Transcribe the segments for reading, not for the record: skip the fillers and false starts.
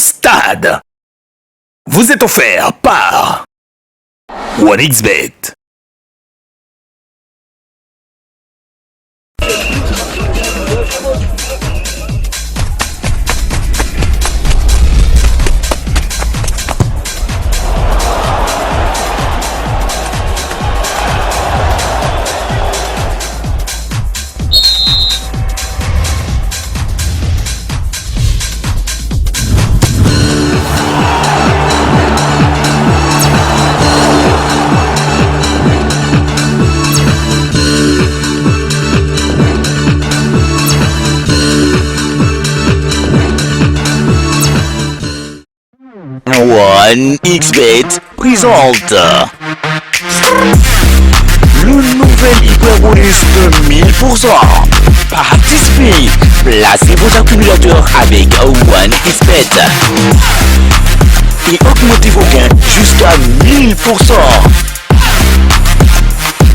Stade vous est offert par OneXBet. OneXBet présente le nouvel hyperbonus de 1000%. Participez, placez vos accumulateurs avec OneXBet et augmentez vos gains jusqu'à 1000%.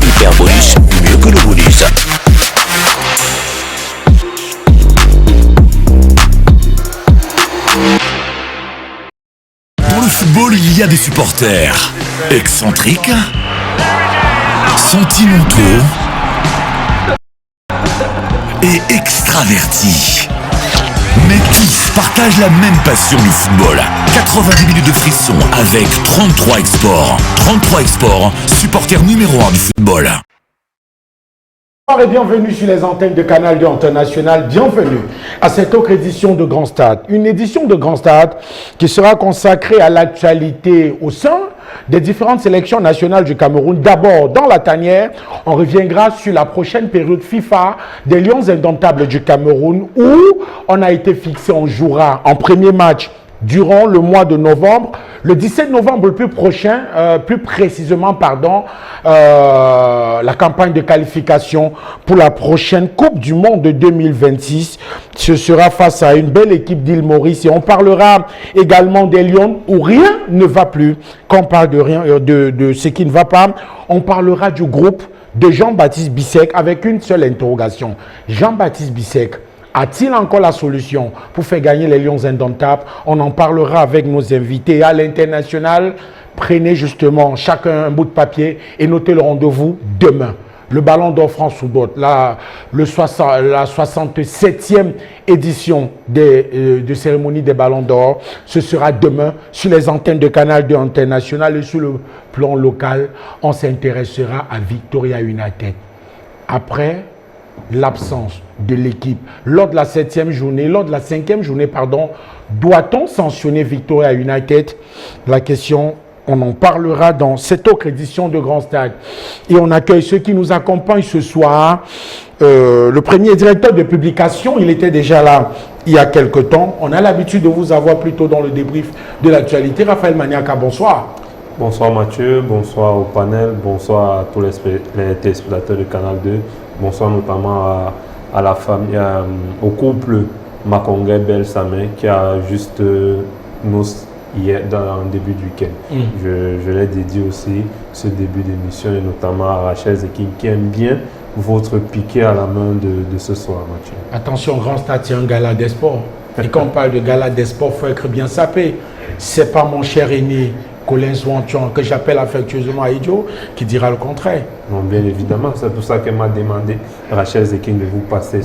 Hyperbonus, mieux que le bonus. Dans le football, il y a des supporters excentriques, sentimentaux et extravertis. Mais tous partagent la même passion du football. 90 minutes de frisson avec 33 Exports. 33 Exports, supporter numéro 1 du football. Bonjour et bienvenue sur les antennes de Canal 2 International. Bienvenue à cette autre édition de Grand Stade. Une édition de Grand Stade qui sera consacrée à l'actualité au sein des différentes sélections nationales du Cameroun. D'abord, dans la tanière, on reviendra sur la prochaine période FIFA des Lions indomptables du Cameroun où on a été fixé, on jouera en premier match durant le mois de novembre, le 17 novembre le plus prochain, plus précisément, pardon, la campagne de qualification pour la prochaine Coupe du Monde de 2026. Ce sera face à une belle équipe d'Île Maurice et on parlera également des Lions où rien ne va plus. Quand on parle de rien, de ce qui ne va pas, on parlera du groupe de Jean-Baptiste Bissek avec une seule interrogation. Jean-Baptiste Bissek a-t-il encore la solution pour faire gagner les Lions indomptables? On en parlera avec nos invités à l'international. Prenez justement chacun un bout de papier et notez le rendez-vous demain. Le Ballon d'Or France Football, la 67e édition de cérémonie des Ballons d'Or, ce sera demain sur les antennes de Canal 2 International et sur le plan local, on s'intéressera à Victoria United. Après l'absence de l'équipe lors de la 7e journée, lors de la 5e journée, pardon, doit-on sanctionner Victoria United? La question, on en parlera dans cette autre édition de Grand Stade. Et on accueille ceux qui nous accompagnent ce soir. Le premier directeur de publication, il était déjà là il y a quelque temps. On a l'habitude de vous avoir plutôt dans le débrief de l'actualité. Raphaël Maniaka, bonsoir. Bonsoir Mathieu, bonsoir au panel, bonsoir à tous les téléspectateurs de Canal 2. Bonsoir notamment à la famille, au couple Makongé Bel-Samé qui a juste nous hier dans le début du week-end. Je l'ai dédié aussi ce début d'émission et notamment à Rachel Zekin qui aime bien votre piqué à la main de ce soir, Mathieu. Attention, Grand Stade, c'est un gala des sports. Et quand on parle de gala des sports, il faut être bien sapé. C'est pas mon cher aîné Colin Swantion, que j'appelle affectueusement Aïdjo, qui dira le contraire. Non, bien évidemment, c'est pour ça qu'elle m'a demandé, Rachel Zekin, de vous passer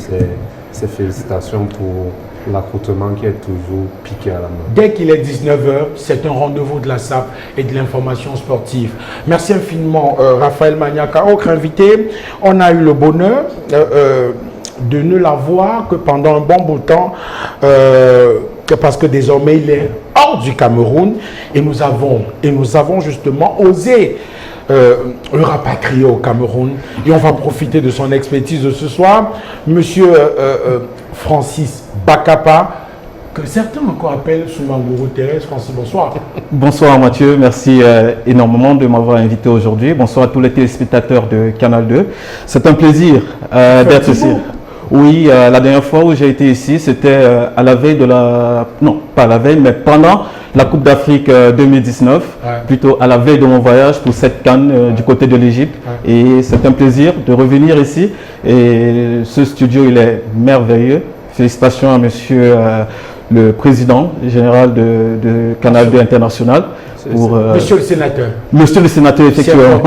ses félicitations pour l'accoutrement qui est toujours piqué à la main. Dès qu'il est 19h, c'est un rendez-vous de la SAP et de l'information sportive. Merci infiniment, Raphaël Maniaka. Autre invité, on a eu le bonheur de ne l'avoir que pendant un bon bout de temps, parce que désormais il est hors du Cameroun et nous avons justement osé le rapatrier au Cameroun et on va profiter de son expertise de ce soir. Monsieur Francis Bakapa, que certains encore appellent Soumangourou Thérèse. Francis, bonsoir. Bonsoir Mathieu, merci énormément de m'avoir invité aujourd'hui. Bonsoir à tous les téléspectateurs de Canal 2. C'est un plaisir d'être ici. Oui, la dernière fois où j'ai été ici, c'était à la veille de la... Non, pas à la veille, mais pendant la Coupe d'Afrique 2019, plutôt à la veille de mon voyage pour cette CAN du côté de l'Égypte. Et c'est un plaisir de revenir ici. Et ce studio, il est merveilleux. Félicitations à monsieur le président général de Canal 2 International. Monsieur le sénateur. Monsieur le sénateur, effectivement.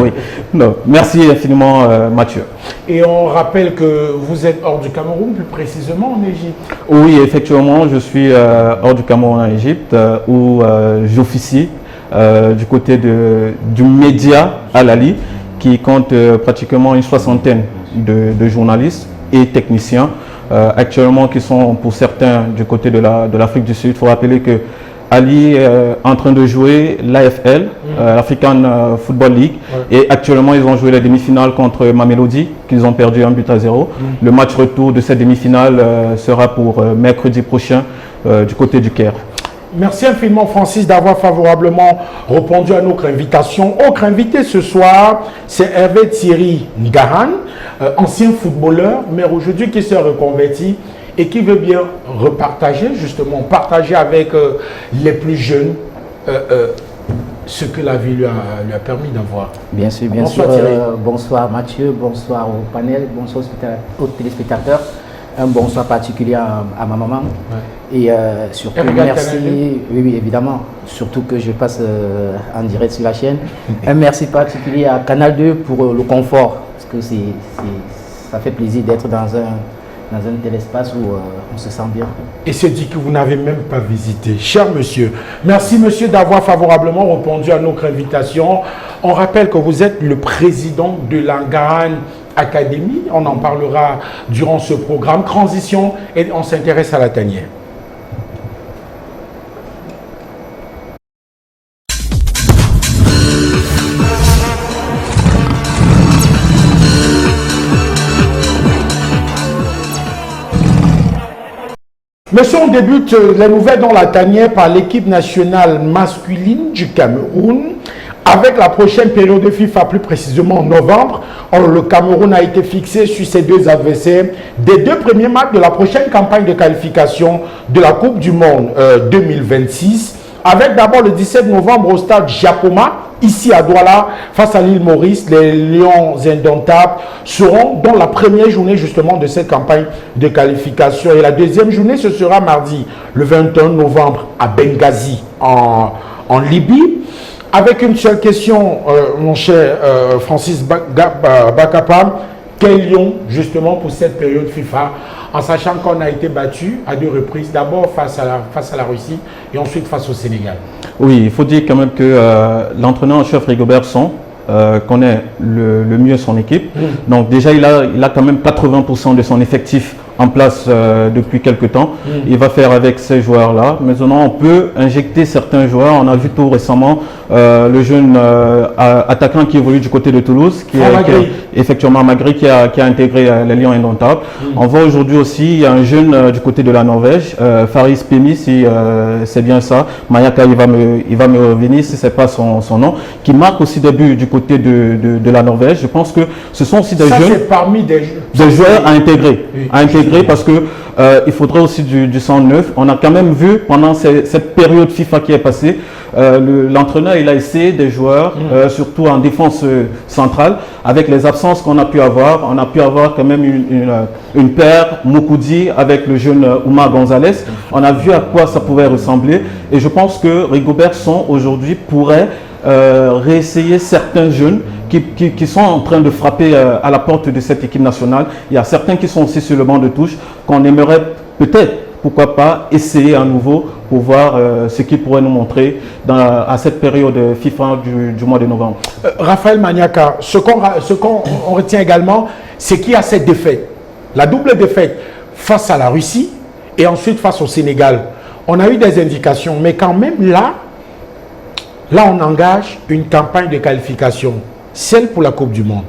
Oui. Non, merci infiniment, Mathieu. Et on rappelle que vous êtes hors du Cameroun, plus précisément en Égypte. Oui, effectivement, je suis hors du Cameroun en Égypte, où j'officie du côté du média Al-Ali, qui compte pratiquement une soixantaine de journalistes et techniciens, actuellement qui sont pour certains du côté de l'Afrique du Sud. Il faut rappeler que Ali est en train de jouer l'AFL, l'African Football League, et actuellement ils ont joué la demi-finale contre Mamelodi, qu'ils ont perdu 1-0. Le match retour de cette demi-finale sera pour mercredi prochain du côté du Caire. Merci infiniment Francis d'avoir favorablement répondu à notre invitation. Autre invité ce soir, c'est Hervé Thierry Ngahan, ancien footballeur, mais aujourd'hui qui s'est reconverti et qui veut bien partager avec les plus jeunes ce que la vie lui a permis d'avoir. Bien sûr, bien bonsoir, sûr. Bonsoir Mathieu, bonsoir au panel, bonsoir aux téléspectateurs. Un bonsoir particulier à ma maman. Ouais. Et surtout, merci, oui, évidemment, surtout que je passe en direct sur la chaîne. Un merci particulier à Canal 2 pour le confort, parce que ça fait plaisir d'être dans un tel espace où on se sent bien. Et c'est dit que vous n'avez même pas visité. Cher monsieur, merci monsieur d'avoir favorablement répondu à notre invitation. On rappelle que vous êtes le président de la Ngahan Academy. On en parlera durant ce programme. Transition, et on s'intéresse à la tanière. Monsieur, on débute les nouvelles dans la tanière par l'équipe nationale masculine du Cameroun. Avec la prochaine période de FIFA, plus précisément en novembre, le Cameroun a été fixé sur ses deux adversaires des deux premiers matchs de la prochaine campagne de qualification de la Coupe du Monde 2026. Avec d'abord le 17 novembre au stade Japoma, ici à Douala, face à l'île Maurice, les Lions indomptables seront dans la première journée justement de cette campagne de qualification. Et la deuxième journée, ce sera mardi, le 21 novembre, à Benghazi, en Libye. Avec une seule question, mon cher Francis Bakapam, quel lion justement pour cette période FIFA, en sachant qu'on a été battu à deux reprises, d'abord face à la Russie et ensuite face au Sénégal. Oui, il faut dire quand même que l'entraîneur en chef Rigobert Song connaît le mieux son équipe. Donc déjà, il a quand même 80% de son effectif en place depuis quelques temps. Il va faire avec ces joueurs-là. Maintenant, on peut injecter certains joueurs. On a vu tout récemment le jeune attaquant qui évolue du côté de Toulouse, qui est effectivement Magri, qui a intégré les Lions indomptables. On voit aujourd'hui aussi, il y a un jeune du côté de la Norvège, Faris Pemi, si c'est bien ça. Mayaka, il va me revenir si ce n'est pas son nom, qui marque aussi des buts du côté de la Norvège. Je pense que ce sont aussi des jeunes, parmi des joueurs à intégrer. Parce que il faudrait aussi du sang neuf. On a quand même vu pendant cette période FIFA qui est passée, l'entraîneur il a essayé des joueurs, surtout en défense centrale, avec les absences qu'on a pu avoir. On a pu avoir quand même une paire Moukoudi avec le jeune Oumar Gonzalez. On a vu à quoi ça pouvait ressembler et je pense que Rigobert Song aujourd'hui pourrait réessayer certains jeunes qui sont en train de frapper à la porte de cette équipe nationale. Il y a certains qui sont aussi sur le banc de touche qu'on aimerait peut-être, pourquoi pas, essayer à nouveau pour voir ce qu'ils pourraient nous montrer à cette période FIFA du mois de novembre. Raphaël Maniaka, ce qu'on retient également, c'est qu'il y a cette défaite, la double défaite face à la Russie et ensuite face au Sénégal. On a eu des indications, mais quand même là on engage une campagne de qualification, celle pour la Coupe du Monde.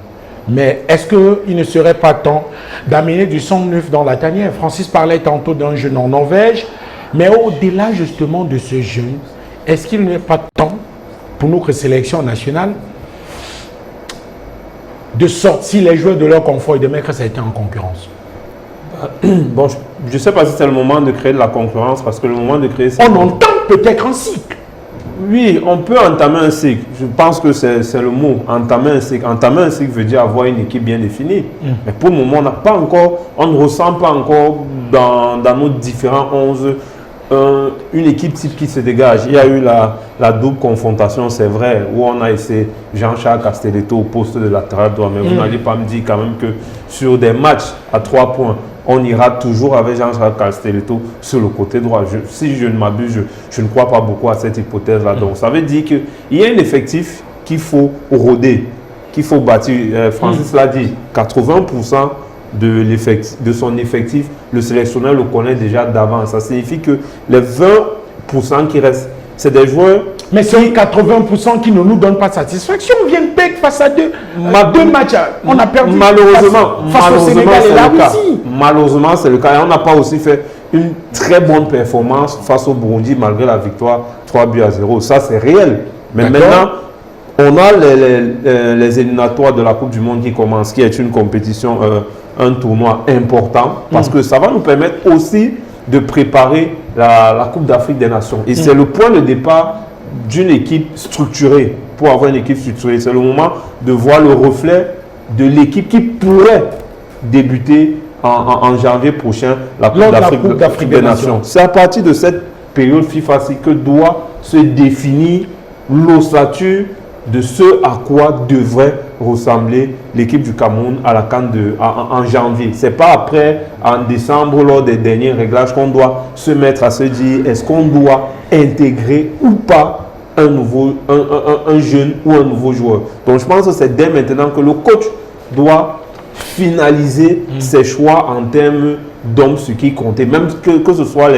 Mais est-ce qu'il ne serait pas temps d'amener du sang neuf dans la tanière? Francis parlait tantôt d'un jeune en Norvège, mais au-delà justement de ce jeune, est-ce qu'il n'est pas temps pour notre sélection nationale de sortir les joueurs de leur confort et de mettre ça a été en concurrence? Bon, je ne sais pas si c'est le moment de créer de la concurrence, parce que le moment de créer... On entend peut-être un cycle. Oui, on peut entamer un cycle. Je pense que c'est le mot, entamer un cycle. Entamer un cycle veut dire avoir une équipe bien définie. Mais pour le moment, on ne ressent pas encore dans nos différents 11, une équipe type qui se dégage. Il y a eu la double confrontation, c'est vrai, où on a essayé Jean-Charles Castelletto au poste de latéral droit. Mais vous n'allez pas me dire quand même que sur des matchs à 3 points, on ira toujours avec Jean-Charles Castelletto sur le côté droit. Si je ne m'abuse, je ne crois pas beaucoup à cette hypothèse-là. Donc ça veut dire qu'il y a un effectif qu'il faut roder, qu'il faut bâtir. Francis l'a dit, 80% de son effectif, le sélectionneur le connaît déjà d'avance. Ça signifie que les 20% qui restent, c'est des joueurs... Mais c'est 80% qui ne nous donnent pas satisfaction. On vient de perdre face à deux matchs. On a perdu face au Sénégal et la Russie. Malheureusement, c'est le cas. Et on n'a pas aussi fait une très bonne performance face au Burundi malgré la victoire 3-0. Ça, c'est réel. Mais maintenant, on a les éliminatoires de la Coupe du Monde qui commencent, qui est une compétition, un tournoi important, parce que ça va nous permettre aussi de préparer la Coupe d'Afrique des Nations. Et c'est le point de départ d'une équipe structurée. Pour avoir une équipe structurée, c'est le moment de voir le reflet de l'équipe qui pourrait débuter en janvier prochain la Coupe d'Afrique des Nations. C'est à partir de cette période FIFA que doit se définir l'ossature de ce à quoi devrait ressembler l'équipe du Cameroun à la CAN en janvier. Ce n'est pas après, en décembre, lors des derniers réglages, qu'on doit se mettre à se dire est-ce qu'on doit intégrer ou pas un jeune ou un nouveau joueur. Donc je pense que c'est dès maintenant que le coach doit finaliser ses choix en termes d'hommes, ce qui comptait. Même que ce soit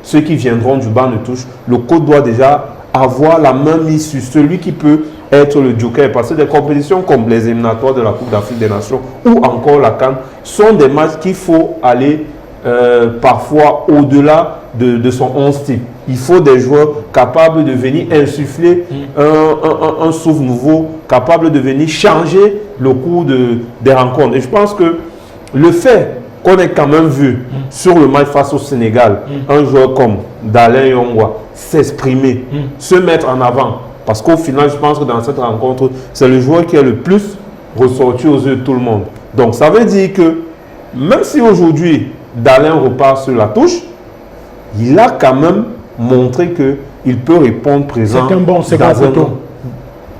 ceux qui viendront du banc de touche, le coach doit déjà avoir la main mise sur celui qui peut être le joker. Parce que des compétitions comme les éliminatoires de la Coupe d'Afrique des Nations ou encore la CAN sont des matchs qu'il faut aller parfois au-delà de son 11 type. Il faut des joueurs capables de venir insuffler un souffle nouveau, capables de venir changer le cours des rencontres. Et je pense que le fait qu'on ait quand même vu sur le match face au Sénégal un joueur comme Dalen Yongwa s'exprimer, se mettre en avant, parce qu'au final, je pense que dans cette rencontre, c'est le joueur qui est le plus ressorti aux yeux de tout le monde. Donc ça veut dire que même si aujourd'hui Dalen repart sur la touche, il a quand même montré qu'il peut répondre présent. C'est un bon second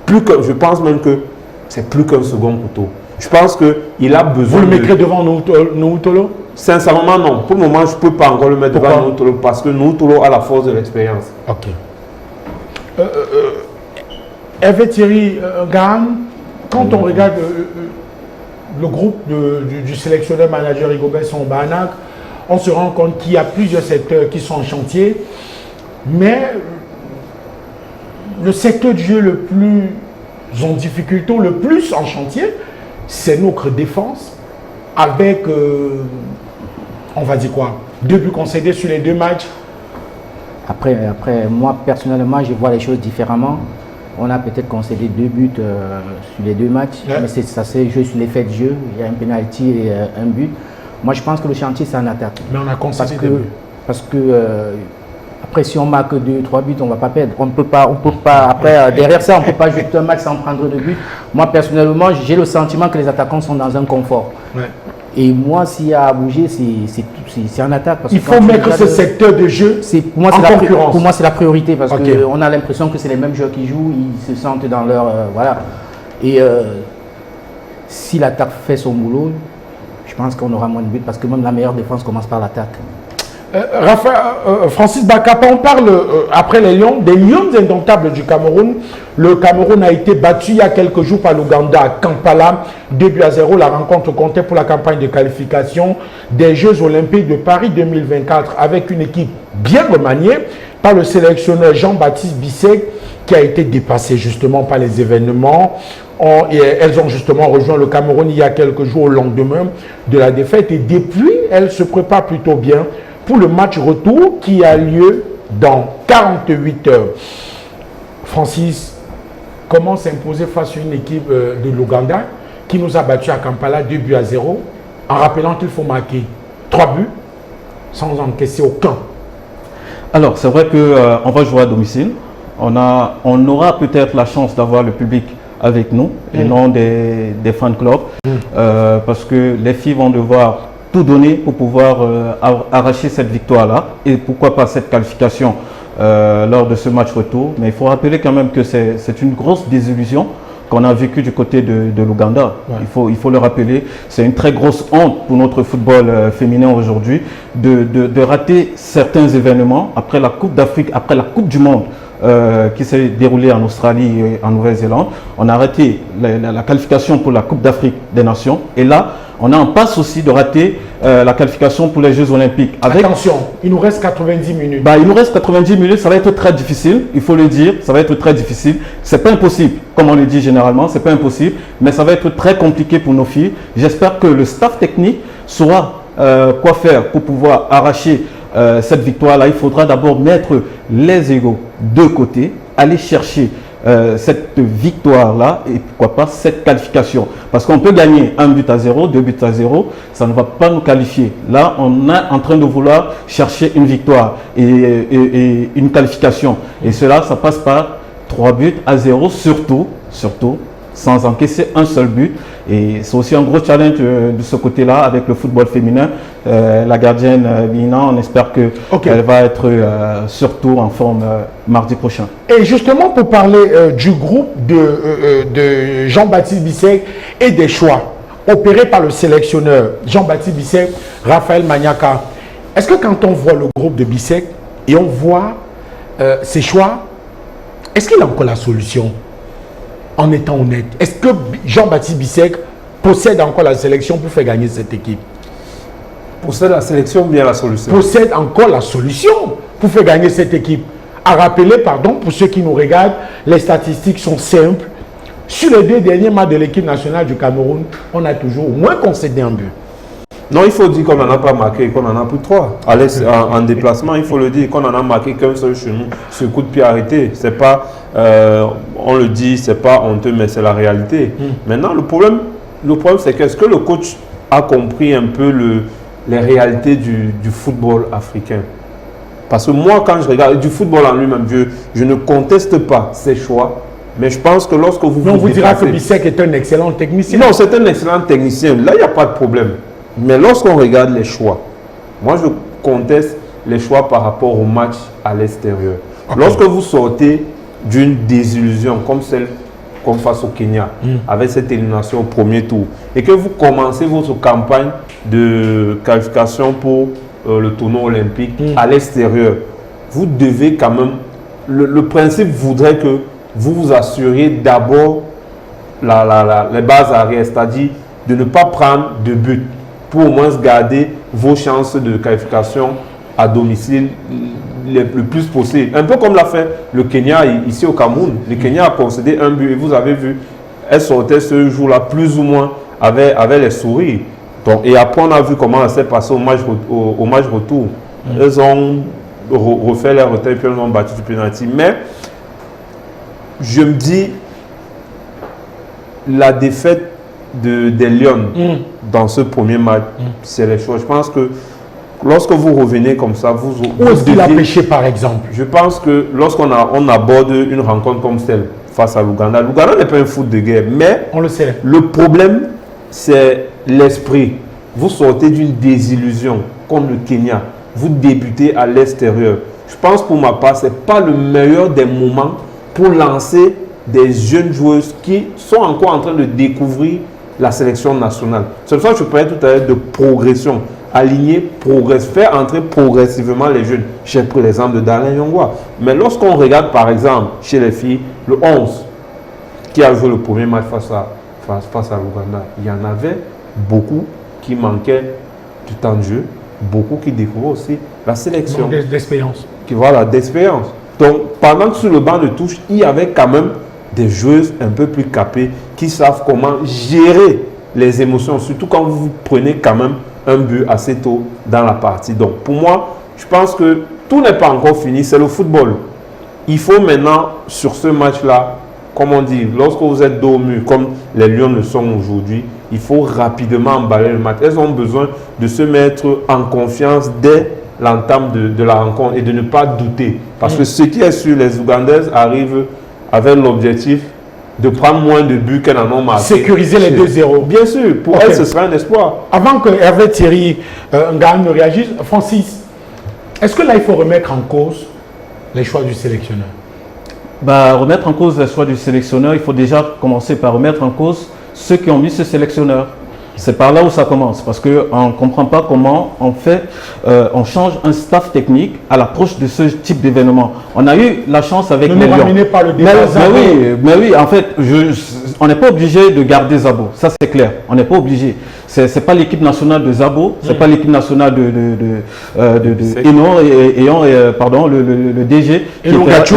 couteau. Je pense même que c'est plus qu'un second couteau. Je pense qu'il a besoin. Vous le mettrez devant Noutolo? Sincèrement, non. Pour le moment, je ne peux pas encore le mettre devant Noutolo parce que Noutolo a la force de l'expérience. Ok. Hervé Thierry Gahan, quand on regarde le groupe du sélectionneur manager Rigobert Sambanac, on se rend compte qu'il y a plusieurs secteurs qui sont en chantier, mais le secteur du jeu le plus en difficulté, le plus en chantier, c'est notre défense, avec, on va dire quoi, 2 buts concédés sur les 2 matchs. Après, moi, personnellement, je vois les choses différemment. On a peut-être concédé 2 buts sur les 2 matchs, mais ça s'est joué sur l'effet de jeu. Il y a un penalty et un but. Moi, je pense que le chantier, c'est en attaque. Mais on a concédé parce que après, si on marque 2-3 buts, on ne va pas perdre. On peut pas. Après, derrière ça, on ne peut pas jouer tout un match sans prendre 2 buts. Moi, personnellement, j'ai le sentiment que les attaquants sont dans un confort. Ouais. Et moi, s'il y a à bouger, c'est en attaque. Parce il faut mettre ce secteur de jeu en concurrence. Pour moi, c'est la priorité parce qu'on a l'impression que c'est les mêmes joueurs qui jouent. Ils se sentent dans leur... voilà. Et si l'attaque fait son boulot, je pense qu'on aura moins de buts parce que même la meilleure défense commence par l'attaque. Francis Bakapa, on parle après les Lions, des Lions indomptables du Cameroun. Le Cameroun a été battu il y a quelques jours par l'Ouganda à Kampala, 2-0. La rencontre comptait pour la campagne de qualification des Jeux Olympiques de Paris 2024 avec une équipe bien remaniée par le sélectionneur Jean-Baptiste Bissek qui a été dépassé justement par les événements. Elles ont justement rejoint le Cameroun il y a quelques jours au lendemain de la défaite et depuis, elles se préparent plutôt bien pour le match retour qui a lieu dans 48 heures. Francis, comment s'imposer face à une équipe de l'Ouganda qui nous a battu à Kampala 2-0 en rappelant qu'il faut marquer 3 buts sans encaisser aucun? Alors, c'est vrai qu'on va jouer à domicile. On aura peut-être la chance d'avoir le public avec nous et non des fan clubs parce que les filles vont devoir tout donner pour pouvoir arracher cette victoire-là et pourquoi pas cette qualification lors de ce match retour. Mais il faut rappeler quand même que c'est une grosse désillusion qu'on a vécu du côté de l'Ouganda. Ouais. Il faut le rappeler, c'est une très grosse honte pour notre football féminin aujourd'hui de rater certains événements après la Coupe d'Afrique, après la Coupe du Monde qui s'est déroulée en Australie et en Nouvelle-Zélande. On a raté la qualification pour la Coupe d'Afrique des Nations et là, on est en passe aussi de rater la qualification pour les Jeux Olympiques. Attention, il nous reste 90 minutes. Il nous reste 90 minutes, ça va être très difficile, il faut le dire, ça va être très difficile. C'est pas impossible, comme on le dit généralement, c'est pas impossible, mais ça va être très compliqué pour nos filles. J'espère que le staff technique saura quoi faire pour pouvoir arracher cette victoire-là. Il faudra d'abord mettre les égos de côté, aller chercher cette victoire-là et pourquoi pas cette qualification. Parce qu'on peut gagner 1-0, 2-0, ça ne va pas nous qualifier. Là, on est en train de vouloir chercher une victoire et une qualification. Et cela, ça passe par 3-0, surtout, sans encaisser un seul but. Et c'est aussi un gros challenge de ce côté-là avec le football féminin. La gardienne Bina, on espère qu'elle va être surtout en forme mardi prochain. Et justement, pour parler du groupe de Jean-Baptiste Bissek et des choix opérés par le sélectionneur Jean-Baptiste Bissek, Raphaël Maniaka, est-ce que quand on voit le groupe de Bissek et on voit ses choix, est-ce qu'il a encore la solution? En étant honnête, est-ce que Jean-Baptiste Bissek possède encore la sélection pour faire gagner cette équipe? Possède la sélection ou bien la solution? Possède encore la solution pour faire gagner cette équipe. À rappeler, pardon, pour ceux qui nous regardent, les statistiques sont simples. Sur les 2 derniers matchs de l'équipe nationale du Cameroun, on a toujours au moins concédé un but. Non, il faut dire qu'on n'en a pas marqué, qu'on en a pris 3. En déplacement, il faut le dire qu'on n'en a marqué qu'un seul chez nous. Ce coup de pied arrêté, c'est pas, on le dit, c'est pas honteux, mais c'est la réalité. Maintenant, le problème c'est qu'est-ce que le coach a compris un peu les réalités du football africain? Parce que moi, quand je regarde du football en lui-même, je ne conteste pas ses choix. Mais je pense que lorsque vous on vous dira que Bissek est un excellent technicien. Non, c'est un excellent technicien. Là, il n'y a pas de problème. Mais lorsqu'on regarde les choix, moi je conteste les choix par rapport au match à l'extérieur. Lorsque vous sortez d'une désillusion comme celle face au Kenya, avec cette élimination au premier tour, et que vous commencez votre campagne de qualification pour le tournoi olympique à l'extérieur, vous devez quand même, le principe voudrait que vous vous assuriez d'abord les bases arrière, c'est-à-dire de ne pas prendre de but, pour au moins garder vos chances de qualification à domicile le plus possible. Un peu comme l'a fait le Kenya ici au Cameroun. Le Kenya a concédé un but et vous avez vu, elle sortait ce jour-là plus ou moins avec les sourires. Donc, et après, on a vu comment elle s'est passée au match retour. Elles ont refait les retraits et puis elles ont battu du penalty. Mais je me dis, la défaite des Lions dans ce premier match, c'est les choses. Je pense que lorsque vous revenez comme ça, où est-ce qu'il a pêché par exemple? Je pense que lorsqu'on aborde une rencontre comme celle face à l'Ouganda, l'Ouganda n'est pas un foot de guerre, mais on le sait. Le problème, c'est l'esprit. Vous sortez d'une désillusion comme le Kenya, vous débutez à l'extérieur. Je pense pour ma part, ce n'est pas le meilleur des moments pour lancer des jeunes joueuses qui sont encore en train de découvrir la sélection nationale. C'est pour ça que je parlais tout à l'heure de progression. Aligner, faire entrer progressivement les jeunes. J'ai pris l'exemple de Darlene Yongwa. Mais lorsqu'on regarde par exemple chez les filles, le 11 qui a joué le premier match face à l'Ouganda, il y en avait beaucoup qui manquaient du temps de jeu, beaucoup qui découvraient aussi la sélection. D'expérience. Voilà, d'expérience. Donc pendant que sur le banc de touche, il y avait quand même des joueuses un peu plus capées qui savent comment gérer les émotions, surtout quand vous prenez quand même un but assez tôt dans la partie. Donc pour moi, je pense que tout n'est pas encore fini, c'est le football. Il faut maintenant, sur ce match-là, comme on dit, lorsque vous êtes dos au mur, comme les Lions le sont aujourd'hui, il faut rapidement emballer le match. Elles ont besoin de se mettre en confiance dès l'entame de la rencontre et de ne pas douter. Parce que ce qui est sûr, les Ougandaises arrivent avec l'objectif de prendre moins de buts qu'elle en a marqué. Sécuriser les 2-0. Bien sûr, pour elle, ce sera un espoir. Avant que Hervé Thierry Ngane ne réagisse, Francis, est-ce que là, il faut remettre en cause les choix du sélectionneur? Remettre en cause les choix du sélectionneur, il faut déjà commencer par remettre en cause ceux qui ont mis ce sélectionneur. C'est par là où ça commence, parce qu'on ne comprend pas comment on change un staff technique à l'approche de ce type d'événement. On a eu la chance avec ne nous ramenez pas le débat. Mais oui, en fait, on n'est pas obligé de garder Zabo, ça c'est clair, on n'est pas obligé. C'est pas l'équipe nationale de Zabo, c'est pas l'équipe nationale de pardon, le DG, Elongachu,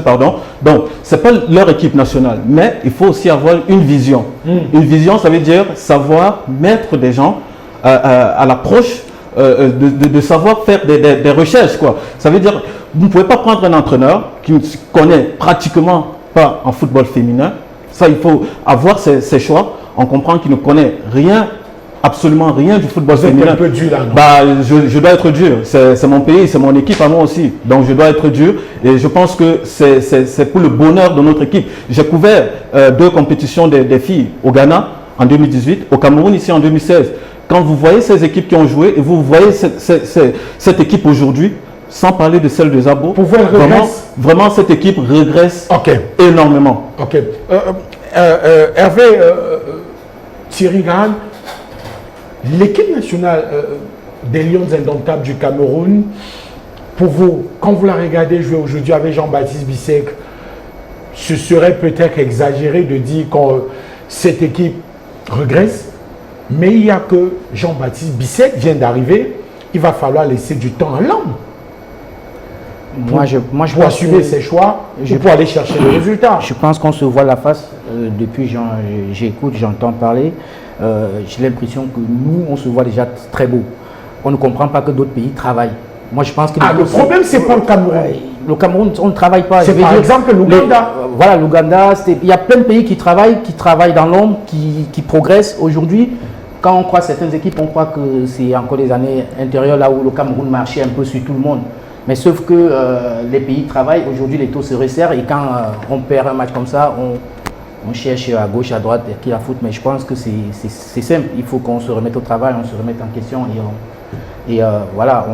pardon. Donc, c'est pas leur équipe nationale, mais il faut aussi avoir une vision. Une vision, ça veut dire savoir mettre des gens à l'approche de savoir faire des recherches, quoi. Ça veut dire, vous ne pouvez pas prendre un entraîneur qui ne connaît pratiquement pas en football féminin. Ça, il faut avoir ses choix. On comprend qu'il ne connaît rien, absolument rien du football féminin. Un peu dur, là, non? Je dois être dur. C'est mon pays, c'est mon équipe à moi aussi. Donc je dois être dur. Et je pense que c'est pour le bonheur de notre équipe. J'ai couvert 2 compétitions des filles au Ghana en 2018, au Cameroun ici en 2016. Quand vous voyez ces équipes qui ont joué et vous voyez cette équipe aujourd'hui, sans parler de celle de Zabo, vraiment cette équipe régresse énormément. Ok. Hervé, Thierry Ngane, l'équipe nationale des Lions Indomptables du Cameroun, pour vous, quand vous la regardez jouer aujourd'hui avec Jean-Baptiste Bissek, ce serait peut-être exagéré de dire que cette équipe régresse, mais il n'y a que Jean-Baptiste Bissek vient d'arriver, il va falloir laisser du temps à l'homme. Pour assumer ses choix, pour aller chercher le résultat. Je pense qu'on se voit la face depuis j'écoute, j'entends parler. J'ai l'impression que nous, on se voit déjà très beau. On ne comprend pas que d'autres pays travaillent. Moi, je pense que le problème, c'est pas le Cameroun. Le Cameroun, on ne travaille pas. C'est par exemple l'Ouganda. Voilà, l'Ouganda. Il y a plein de pays qui travaillent dans l'ombre, qui progressent. Aujourd'hui, quand on croit certaines équipes, on croit que c'est encore des années intérieures là où le Cameroun marchait un peu sur tout le monde. Mais sauf que les pays travaillent, aujourd'hui les taux se resserrent et quand on perd un match comme ça, on cherche à gauche, à droite qui la fout. Mais je pense que c'est simple, il faut qu'on se remette au travail, on se remette en question et voilà,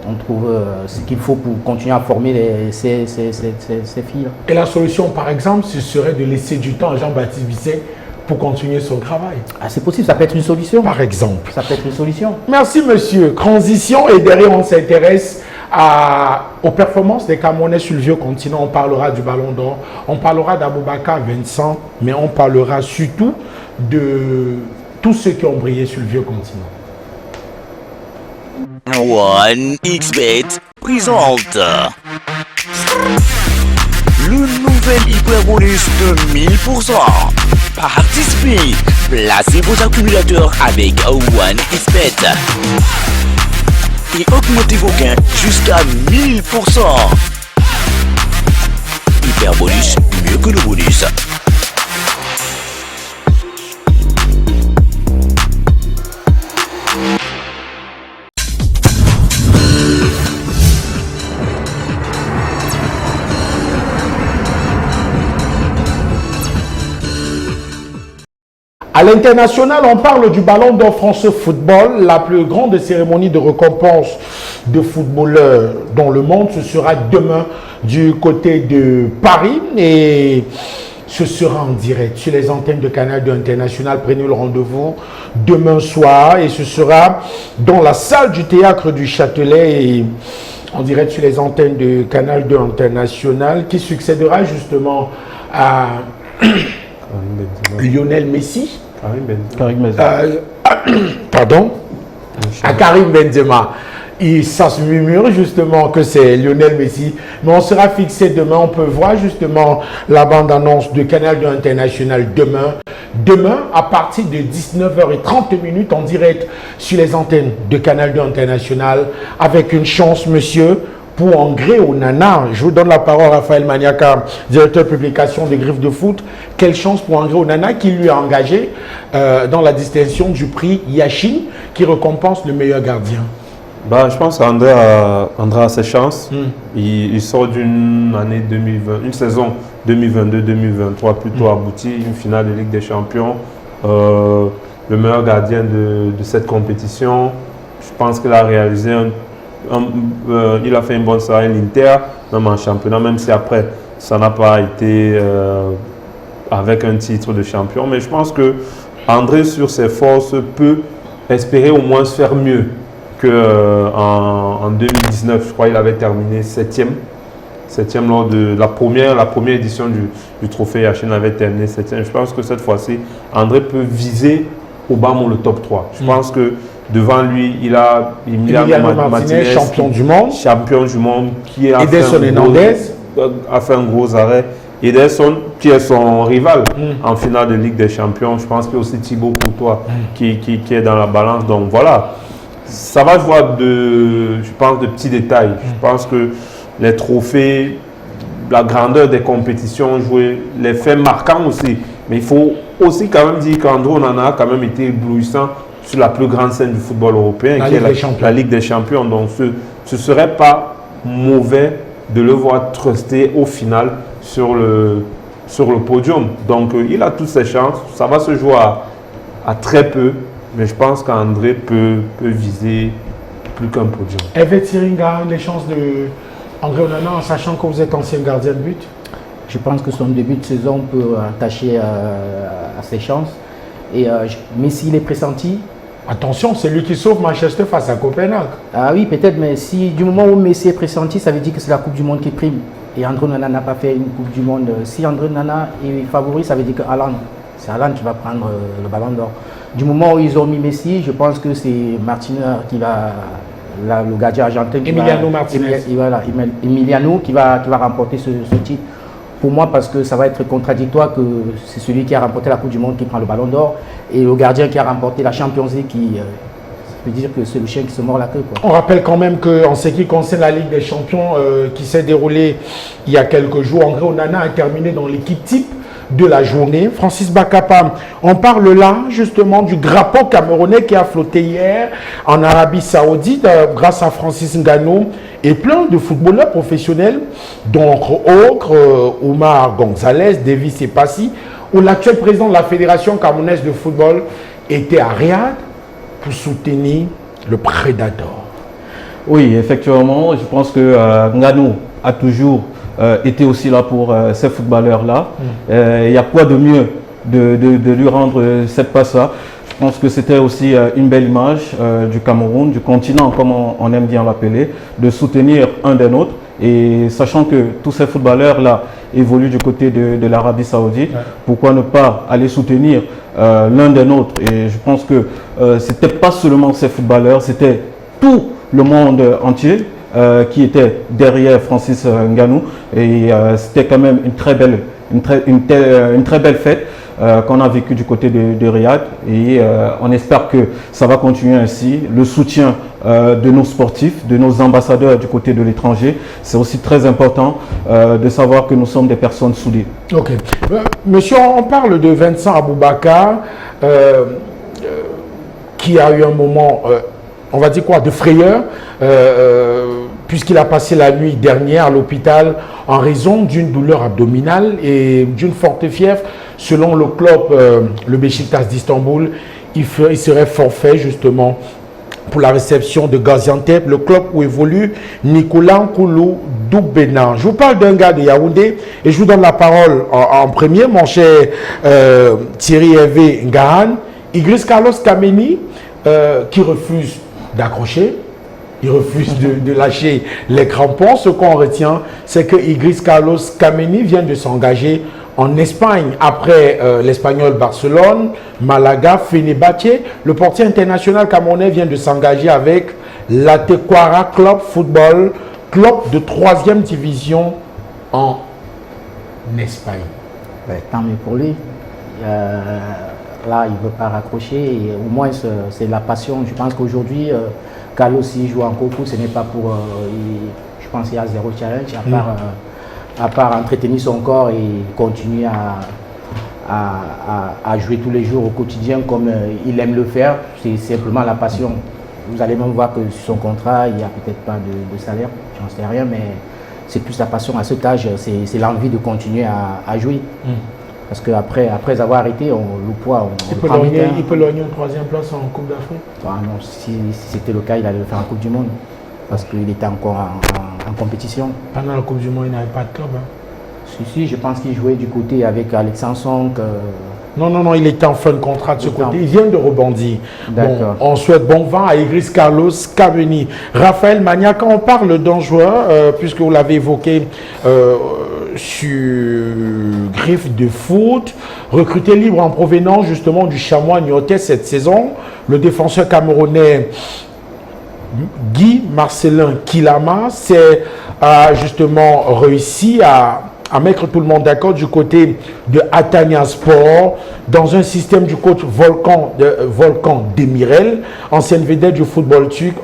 on trouve ce qu'il faut pour continuer à former ces filles. Et la solution par exemple, ce serait de laisser du temps à Jean-Baptiste Bissek pour continuer son travail. Ah, c'est possible, ça peut être une solution. Par exemple. Ça peut être une solution. Merci monsieur. Transition et derrière on s'intéresse aux performances des Camerounais sur le vieux continent. On parlera du Ballon d'Or, on parlera d'Aboubacar Vincent, mais on parlera surtout de tous ceux qui ont brillé sur le vieux continent. OneXBet présente le nouvel hyper bonus de 1000%. Participez, placez vos accumulateurs avec OneXBet et augmentez vos gains jusqu'à 1000%. Hyper bonus, mieux que le bonus. À l'international, on parle du Ballon d'Or France Football, la plus grande cérémonie de récompense de footballeurs dans le monde. Ce sera demain du côté de Paris et ce sera en direct sur les antennes de Canal 2 International. Prenez le rendez-vous demain soir et ce sera dans la salle du théâtre du Châtelet et en direct sur les antennes de Canal 2 International qui succédera justement à Lionel Messi. Karim Benzema. Pardon, à Karim Benzema. Ça se murmure justement que c'est Lionel Messi, mais on sera fixé demain. On peut voir justement la bande-annonce de Canal 2 International demain à partir de 19h30 en direct sur les antennes de Canal 2 International avec une chance, monsieur, pour André Onana. Je vous donne la parole à Raphaël Maniaka, directeur publication des Griffes de Foot. Quelle chance pour André Onana qui lui a engagé dans la distinction du prix Yashin qui récompense le meilleur gardien. Je pense qu'André a ses chances. Il sort d'une année 2020, une saison 2022-2023 plutôt aboutie, une finale de Ligue des Champions. Le meilleur gardien de cette compétition. Je pense qu'il a réalisé il a fait une bonne soirée l'Inter, même en championnat, même si après ça n'a pas été avec un titre de champion. Mais je pense que André, sur ses forces, peut espérer au moins faire mieux qu'en 2019. Je crois qu'il avait terminé 7e lors de la première édition du trophée Yachine, avait terminé 7e. Je pense que cette fois-ci, André peut viser au bas le top 3. Je pense que devant lui, il a Emiliano Martinez, champion du monde, qui a fait un gros arrêt. Ederson, qui est son rival en finale de Ligue des Champions. Je pense qu'il y a aussi Thibaut Courtois qui est dans la balance. Donc voilà, ça va jouer de petits détails. Je pense que les trophées, la grandeur des compétitions, jouer les faits marquants aussi. Mais il faut aussi quand même dire qu'André Onana a quand même été éblouissant sur la plus grande scène du football européen, qui est la Ligue des Champions. Donc ce ne serait pas mauvais de le voir truster au final sur le podium. Donc il a toutes ses chances. Ça va se jouer à très peu, mais je pense qu'André peut viser plus qu'un podium. Hervé Tsiringa, les chances de André Onana, en sachant que vous êtes ancien gardien de but? Je pense que son début de saison peut attacher à ses chances. Mais s'il est pressenti... Attention, c'est lui qui sauve Manchester face à Copenhague. Ah oui, peut-être, mais si du moment où Messi est pressenti, ça veut dire que c'est la Coupe du Monde qui prime. Et André Onana n'a pas fait une Coupe du Monde. Si André Onana est favori, ça veut dire que c'est Haaland qui va prendre le ballon d'or. Du moment où ils ont mis Messi, je pense que c'est Martinez qui va... le gardien argentin Emiliano qui va remporter ce titre. Pour moi, parce que ça va être contradictoire que c'est celui qui a remporté la Coupe du Monde qui prend le ballon d'or et le gardien qui a remporté la Champions League ça veut dire que c'est le chien qui se mord la queue. On rappelle quand même qu'en ce qui concerne la Ligue des Champions qui s'est déroulée il y a quelques jours, André Onana a terminé dans l'équipe type de la journée. Francis Bakapa, on parle là justement du drapeau camerounais qui a flotté hier en Arabie Saoudite grâce à Francis Ngannou et plein de footballeurs professionnels, dont Omar Gonzalez, Davis et Passy, où l'actuel président de la Fédération camerounaise de football était à Riyad pour soutenir le Predator. Oui, effectivement, je pense que Ngannou a toujours été aussi là pour ces footballeurs-là. Il y a quoi de mieux de lui rendre cette passe-là. Je pense que c'était aussi une belle image du Cameroun, du continent, comme on aime bien l'appeler, de soutenir un des nôtres. Et sachant que tous ces footballeurs-là évoluent du côté de l'Arabie Saoudite, pourquoi ne pas aller soutenir l'un des nôtres? Et je pense que ce n'était pas seulement ces footballeurs, c'était tout le monde entier qui était derrière Francis Ngannou. Et c'était quand même une très belle fête qu'on a vécu du côté de Riyad, et on espère que ça va continuer ainsi. Le soutien de nos sportifs, de nos ambassadeurs du côté de l'étranger, c'est aussi très important de savoir que nous sommes des personnes soudées. Ok. Monsieur, on parle de Vincent Aboubakar qui a eu un moment, on va dire quoi, de frayeur, puisqu'il a passé la nuit dernière à l'hôpital en raison d'une douleur abdominale et d'une forte fièvre. Selon le club, le Beşiktaş d'Istanbul, il serait forfait justement pour la réception de Gaziantep, le club où évolue Nicolas Nkoulou Doubena. Je vous parle d'un gars de Yaoundé et je vous donne la parole en premier, mon cher Thierry Hervé Ngahan. Idriss Carlos Kameni qui refuse d'accrocher. Il refuse de lâcher les crampons. Ce qu'on retient, c'est que Idriss Carlos Kameni vient de s'engager en Espagne après l'Espagnol Barcelone, Malaga, Fenerbahçe. Le portier international camerounais vient de s'engager avec l'Atequara Club Football, club de 3e division en Espagne. Tant mieux pour lui. Là, il ne veut pas raccrocher. Et au moins, c'est la passion. Je pense qu'aujourd'hui, Carlos, s'il joue encore foot, ce n'est pas pour... je pense qu'il y a zéro challenge, à part entretenir son corps et continuer à jouer tous les jours au quotidien comme il aime le faire. C'est simplement la passion. Vous allez même voir que sur son contrat, il n'y a peut-être pas de salaire, j'en sais rien, mais c'est plus la passion à cet âge, c'est l'envie de continuer à jouer. Parce qu'après avoir arrêté, le poids, il peut logner une 3e place en Coupe d'Afrique. Ah non, si c'était le cas, il allait le faire en Coupe du Monde. Parce qu'il était encore en compétition. Pendant la Coupe du Monde, il n'avait pas de club. Si, je pense qu'il jouait du côté avec Alexandre Song. Non, il était en fin de contrat de ce côté. Il vient de rebondir. D'accord. Bon, on souhaite bon vent à Igris Carlos Caveni. Raphaël Magna, quand on parle d'un joueur, puisque vous l'avez évoqué sur Griffe de foot, recruté libre en provenance justement du Chamois Niortais cette saison, le défenseur camerounais Guy Marcelin Kilama a justement réussi à mettre tout le monde d'accord du côté de Atania Sport dans un système du coach Volkan Demirel, ancienne vedette du football turc,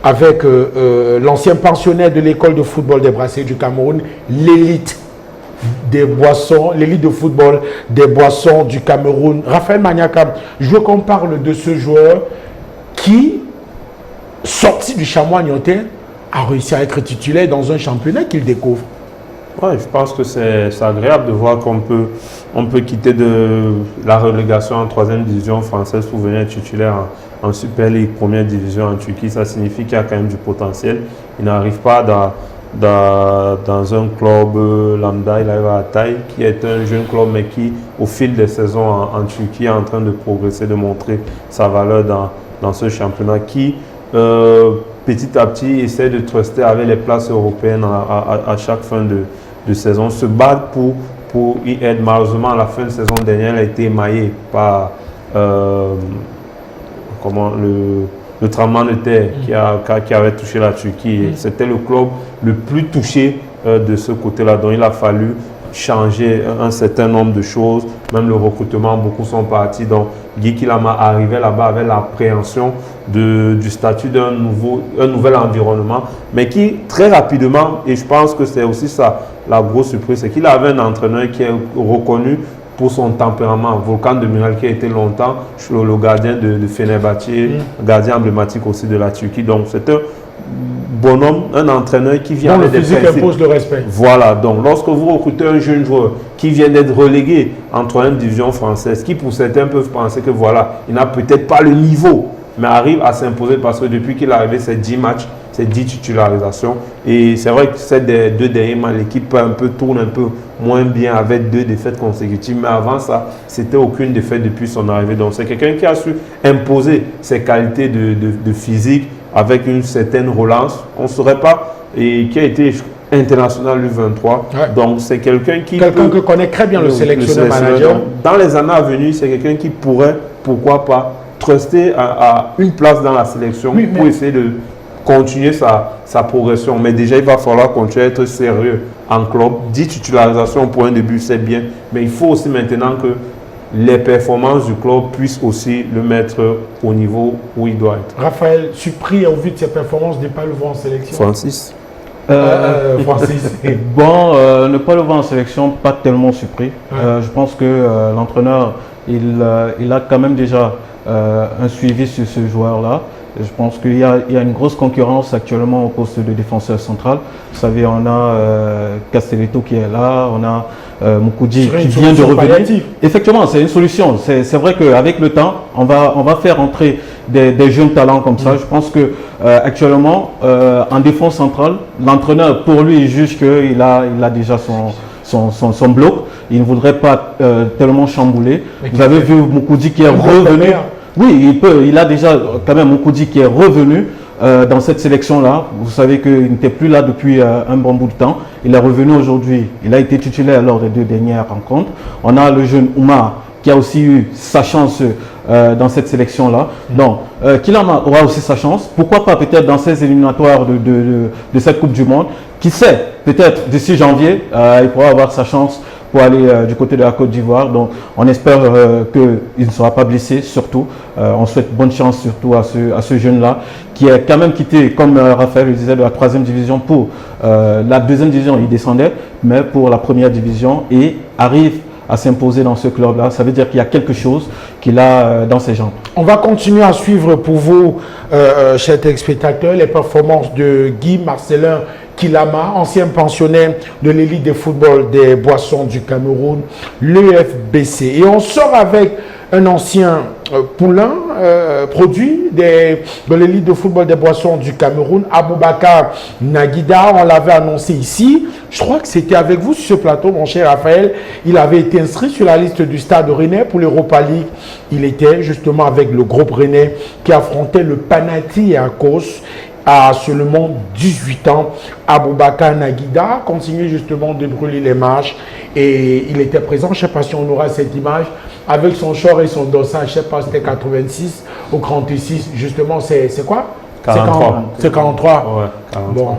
avec l'ancien pensionnaire de l'école de football des Brasseries du Cameroun, l'élite de football des Boissons du Cameroun. Raphaël Maniaka, je veux qu'on parle de ce joueur qui, sorti du Chamois Niortais, a réussi à être titulaire dans un championnat qu'il découvre. Ouais, je pense que c'est agréable de voir qu'on peut quitter de la relégation en 3e division française pour venir être titulaire en Super League, 1re division en Turquie. Ça signifie qu'il y a quand même du potentiel. Il n'arrive pas dans un club lambda, il arrive à Hatay, qui est un jeune club, mais qui, au fil des saisons en Turquie, est en train de progresser, de montrer sa valeur dans ce championnat qui, petit à petit, essaie de truster avec les places européennes à chaque fin de saison, se battre pour y être. Malheureusement, à la fin de saison dernière, elle a été émaillée par le tremblement de terre qui avait touché la Turquie. C'était le club le plus touché de ce côté-là. Donc il a fallu changer un certain nombre de choses. Même le recrutement, beaucoup sont partis. Donc Guy Kilama arrivait là-bas avec l'appréhension du statut d'un nouvel environnement, mais qui très rapidement, et je pense que c'est aussi ça la grosse surprise, c'est qu'il avait un entraîneur qui est reconnu pour son tempérament. Volkan Demirel, qui a été longtemps le gardien de Fenerbahçe, gardien emblématique aussi de la Turquie. Donc c'est un bonhomme, un entraîneur qui vient avec des principes. Le physique impose le respect. Voilà, donc lorsque vous recrutez un jeune joueur qui vient d'être relégué en 3e division française, qui pour certains peuvent penser que voilà, il n'a peut-être pas le niveau, mais arrive à s'imposer parce que depuis qu'il est arrivé, c'est 10 matchs, c'est 10 titularisations. Et c'est vrai que ces 2 derniers matchs, l'équipe tourne un peu moins bien avec 2 défaites consécutives. Mais avant ça, c'était aucune défaite depuis son arrivée. Donc c'est quelqu'un qui a su imposer ses qualités de physique avec une certaine relance. On ne saurait pas, et qui a été international U23. Ouais. Donc c'est quelqu'un que connaît très bien le sélectionneur manager. Donc, dans les années à venir, c'est quelqu'un qui pourrait, pourquoi pas, truster à une place dans la sélection pour essayer de continuer sa progression. Mais déjà, il va falloir continuer à être sérieux en club. 10 titularisations pour un début, c'est bien. Mais il faut aussi maintenant que les performances du club puissent aussi le mettre au niveau où il doit être. Raphaël, surpris au vu de ses performances de ne pas le voir en sélection? Francis. Francis. Bon, ne pas le voir en sélection, pas tellement surpris. Je pense que l'entraîneur, il a quand même déjà un suivi sur ce joueur-là. Je pense qu'il y a une grosse concurrence actuellement au poste de défenseur central. Vous savez, on a Castelletto qui est là, on a Moukoudji qui vient de revenir. Effectivement, c'est une solution. C'est vrai qu'avec le temps, on va faire entrer des jeunes talents comme ça. Je pense que actuellement, en défense centrale, l'entraîneur, pour lui, il juge qu'il a déjà son bloc. Il ne voudrait pas tellement chambouler. Vous avez vu Moukoudji qui est revenu. Oui, il a déjà quand même Moukoudji qui est revenu dans cette sélection-là. Vous savez qu'il n'était plus là depuis un bon bout de temps. Il est revenu aujourd'hui. Il a été titulaire lors des 2 dernières rencontres. On a le jeune Oumar qui a aussi eu sa chance dans cette sélection-là. Donc, Kilama aura aussi sa chance. Pourquoi pas peut-être dans ces éliminatoires de cette Coupe du Monde. Qui sait, peut-être d'ici janvier, il pourra avoir sa chance pour aller du côté de la Côte d'Ivoire. Donc, on espère qu'il ne sera pas blessé, surtout. On souhaite bonne chance, surtout à ce jeune-là, qui est quand même quitté, comme Raphaël le disait, de la 3e division pour la 2e division. Il descendait, mais pour la 1re division, et arrive à s'imposer dans ce club-là. Ça veut dire qu'il y a quelque chose qu'il a dans ses jambes. On va continuer à suivre pour vous, chers téléspectateurs, les performances de Guy Marcelin Kilama, ancien pensionnaire de l'élite de football des Boissons du Cameroun, l'EFBC. Et on sort avec un ancien poulain produit de l'élite de football des Boissons du Cameroun, Aboubakar Naguida. On l'avait annoncé ici. Je crois que c'était avec vous sur ce plateau, mon cher Raphaël. Il avait été inscrit sur la liste du Stade Rennais pour l'Europa League. Il était justement avec le groupe Rennais qui affrontait le Panathinaikos à seulement 18 ans. Aboubakar Naguida continue justement de brûler les marches et il était présent. Je ne sais pas si on aura cette image avec son short et son dossard. Je ne sais pas si c'était 86 ou 36. Justement, c'est quoi? 43. C'est 43. Ouais, 43. Bon.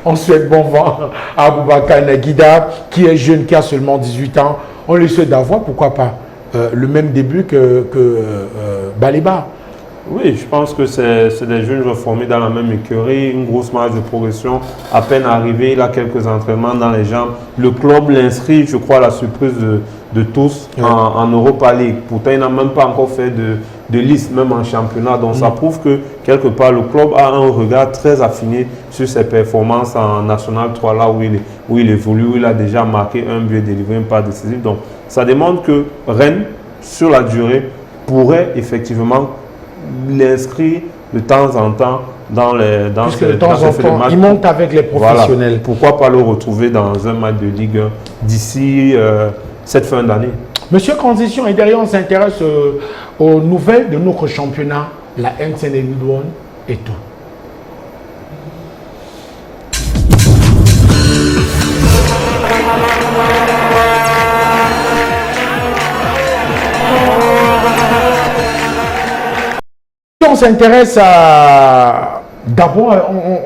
On souhaite bon vent à Aboubakar Naguida qui est jeune, qui a seulement 18 ans. On lui souhaite d'avoir, pourquoi pas, le même début que Baliba. Oui, je pense que c'est des jeunes reformés dans la même écurie, une grosse marge de progression, à peine arrivé, il a quelques entraînements dans les jambes. Le club l'inscrit, je crois, à la surprise de tous en Europa League. Pourtant, il n'a même pas encore fait de liste, même en championnat. Donc, ça prouve que, quelque part, le club a un regard très affiné sur ses performances en National 3, là où il évolue, où il a déjà marqué un but et délivré une part décisive. Donc, ça démontre que Rennes, sur la durée, pourrait effectivement l'inscrit de temps en temps dans matchs. Il monte avec les professionnels. Voilà. Pourquoi pas le retrouver dans un match de Ligue 1 d'ici cette fin d'année? Monsieur Transition, et derrière on s'intéresse aux nouvelles de notre championnat, la MCN Ligue 1 et tout. On s'intéresse à... D'abord,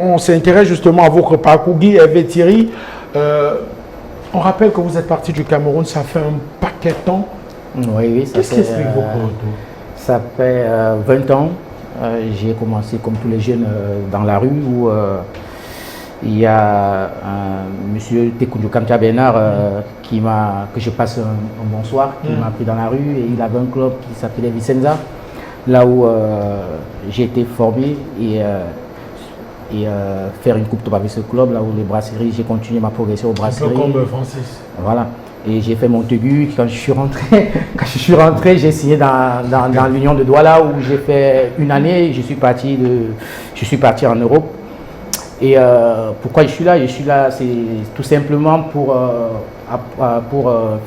on s'intéresse justement à votre parcours. Guy et Thierry, on rappelle que vous êtes parti du Cameroun, ça fait un paquet de temps. Oui, ça Qu'est-ce qui explique votre retour? Ça fait 20 ans. J'ai commencé comme tous les jeunes dans la rue où il y a un monsieur Tekundjo Kamtia Bernard que je passe un bonsoir, qui m'a pris dans la rue et il avait un club qui s'appelait Vicenza. Là où j'ai été formé et faire une coupe top avec ce club, là où les brasseries, j'ai continué ma progression aux brasseries. Un peu comme Francis. Voilà. Et j'ai fait Montaigu. Quand je suis rentré, j'ai signé dans l'Union de Douala où j'ai fait une année. Je suis parti en Europe. Et pourquoi je suis là? Je suis là, c'est tout simplement pour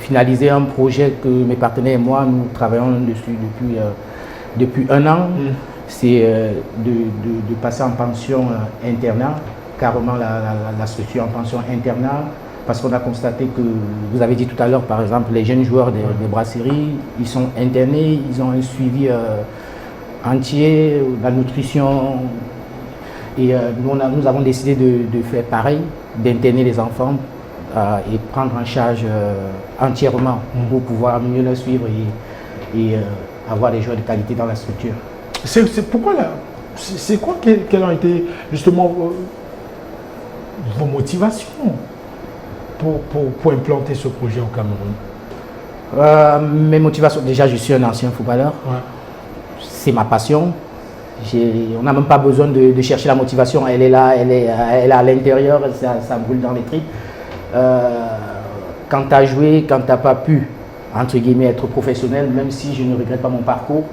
finaliser un projet que mes partenaires et moi, nous travaillons dessus depuis un an. C'est de passer en pension internat, carrément la structure en pension internat, parce qu'on a constaté que, vous avez dit tout à l'heure, par exemple, les jeunes joueurs des brasseries, ils sont internés, ils ont un suivi entier, la nutrition. Et nous avons décidé de faire pareil, d'interner les enfants et prendre en charge entièrement pour pouvoir mieux les suivre et avoir des joueurs de qualité dans la structure. Pourquoi là? C'est quoi quelles ont été justement vos motivations pour implanter ce projet au Cameroun? Mes motivations, déjà je suis un ancien footballeur, c'est ma passion. On n'a même pas besoin de chercher la motivation, elle est là, elle est à l'intérieur, ça brûle dans les tripes. Quand tu as joué, quand tu n'as pas pu, entre guillemets, être professionnel, même si je ne regrette pas mon parcours,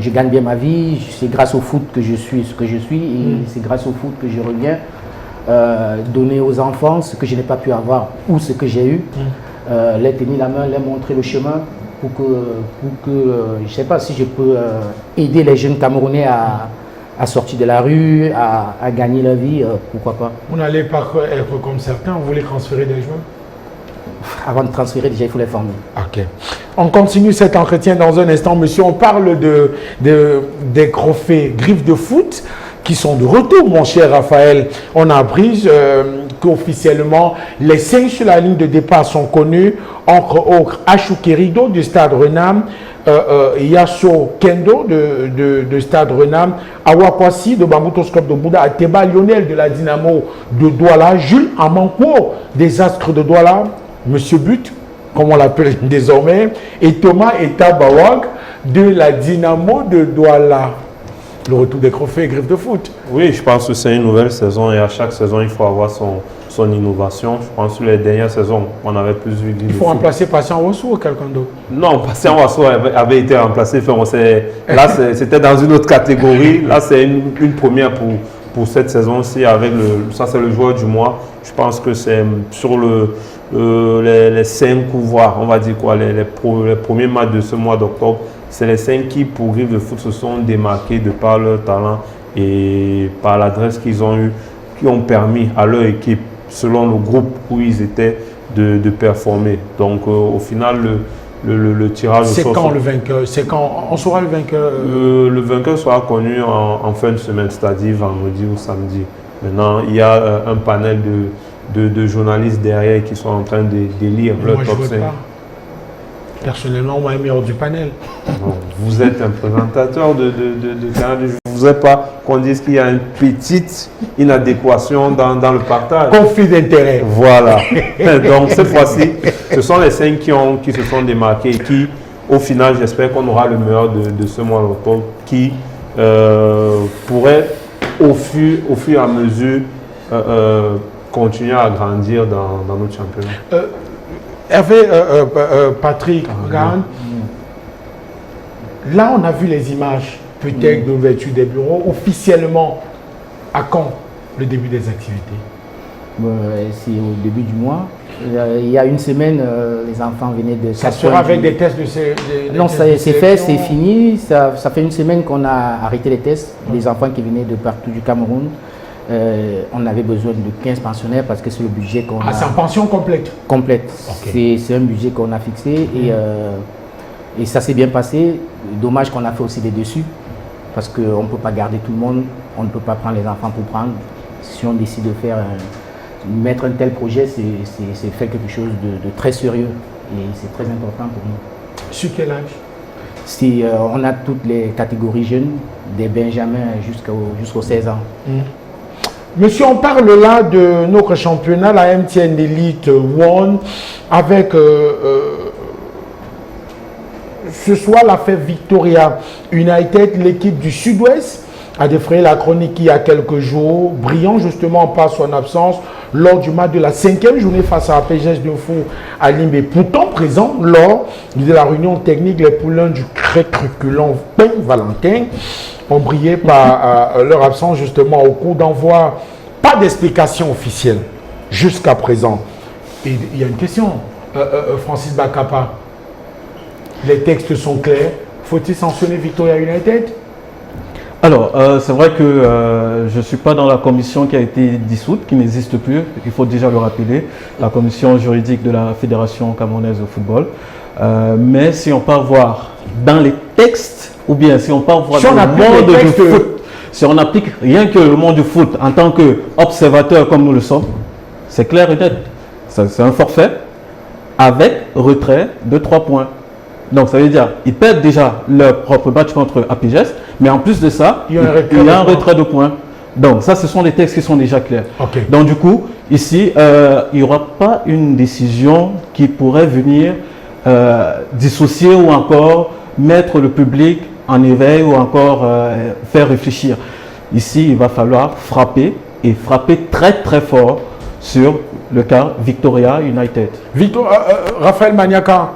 je gagne bien ma vie, c'est grâce au foot que je suis ce que je suis et c'est grâce au foot que je reviens donner aux enfants ce que je n'ai pas pu avoir ou ce que j'ai eu, les tenir la main, les montrer le chemin pour que je ne sais pas si je peux aider les jeunes Camerounais à sortir de la rue, à gagner leur vie, pourquoi pas. Vous n'allez pas être comme certains, vous voulez transférer des joueurs? Avant de transférer, déjà, il faut les former. Ok. On continue cet entretien dans un instant, monsieur. On parle des trophées griffes de foot qui sont de retour, mon cher Raphaël. On a appris qu'officiellement, les 5 sur la ligne de départ sont connus, entre autres Achukerido du Stade Renam, Yasso Kendo de Stade Renam, Awakwasi de Bambutoscope de Bouddha, Ateba Lionel de la Dynamo de Douala, Jules Amanko des Astres de Douala, Monsieur But comme on l'appelle désormais, et Thomas Etabawak de la Dynamo de Douala. Le retour des trophées et griffes de foot. Oui, je pense que c'est une nouvelle saison et à chaque saison, il faut avoir son innovation. Je pense que les dernières saisons, on avait plus vu. Il faut remplacer Patient Wassou ou quelqu'un d'autre? Non, Patient Wassou avait été remplacé. Là, c'était dans une autre catégorie. Là, c'est une première pour cette saison-ci. Ça, c'est le joueur du mois. Je pense que c'est sur les 5 couvoirs, on va dire quoi, les premiers matchs de ce mois d'octobre. C'est les 5 qui, pour Griffes de foot, se sont démarqués de par leur talent et par l'adresse qu'ils ont eue, qui ont permis à leur équipe, selon le groupe où ils étaient, de performer. Donc, au final, le tirage... C'est quand le vainqueur? C'est quand on saura le vainqueur? Le vainqueur sera connu en fin de semaine, c'est-à-dire vendredi ou samedi. Maintenant, il y a un panel de journalistes derrière qui sont en train de lire leur top 5. Personnellement, moi, meilleur du panel. Non, vous êtes un présentateur de Canal. Je ne voudrais pas qu'on dise qu'il y a une petite inadéquation dans le partage. Conflit d'intérêt. Voilà. Donc, cette fois-ci, ce sont les 5 qui se sont démarqués et qui, au final, j'espère qu'on aura le meilleur de ce mois d'octobre qui pourrait, au fur et à mesure, continuer à grandir dans notre championnat. Hervé, Patrick, regarde. Là, on a vu les images, peut-être de l'ouverture des bureaux. Officiellement, à quand le début des activités? C'est au début du mois. Il y a une semaine, les enfants venaient de... Ça sera avec des tests Non, c'est fait, c'est fini. Ça fait une semaine qu'on a arrêté les tests. Les enfants qui venaient de partout du Cameroun. On avait besoin de 15 pensionnaires parce que c'est le budget qu'on a... c'est en pension complète? Complète. Okay. C'est un budget qu'on a fixé et ça s'est bien passé. Dommage qu'on a fait aussi des dessus parce qu'on ne peut pas garder tout le monde. On ne peut pas prendre les enfants pour prendre. Si on décide de mettre un tel projet, c'est faire quelque chose de très sérieux et c'est très important pour nous. Sur quel âge? On a toutes les catégories jeunes, des benjamins jusqu'aux 16 ans. Monsieur, on parle là de notre championnat, la MTN Elite One, avec ce soir la fête Victoria United, l'équipe du Sud-Ouest, a défrayé la chronique il y a quelques jours, brillant justement par son absence lors du match de la 5e journée face à la PGS de Fou à Limbé. Pourtant présent lors de la réunion technique, les poulains du truculent Valentin ont brillé par leur absence justement au cours d'envoi. Pas d'explication officielle jusqu'à présent. Et il y a une question, Francis Bakapa. Les textes sont clairs. Faut-il sanctionner Victoria United? Alors, c'est vrai que je ne suis pas dans la commission qui a été dissoute, qui n'existe plus. Il faut déjà le rappeler. La commission juridique de la Fédération camerounaise de football. Mais si on part voir dans les textes, ou bien si on part voir dans le monde du foot, si on applique rien que le monde du foot en tant qu'observateur comme nous le sommes, c'est clair et net. C'est un forfait avec retrait de 3 points. Donc ça veut dire qu'ils perdent déjà leur propre match contre APGS, mais en plus de ça, il y a un retrait de points. Donc ça, ce sont les textes qui sont déjà clairs. Okay. Donc du coup, ici, il n'y aura pas une décision qui pourrait venir dissocier ou encore mettre le public en éveil ou encore faire réfléchir. Ici, il va falloir frapper et frapper très très fort sur le cas Victoria United. Raphaël Maniaka,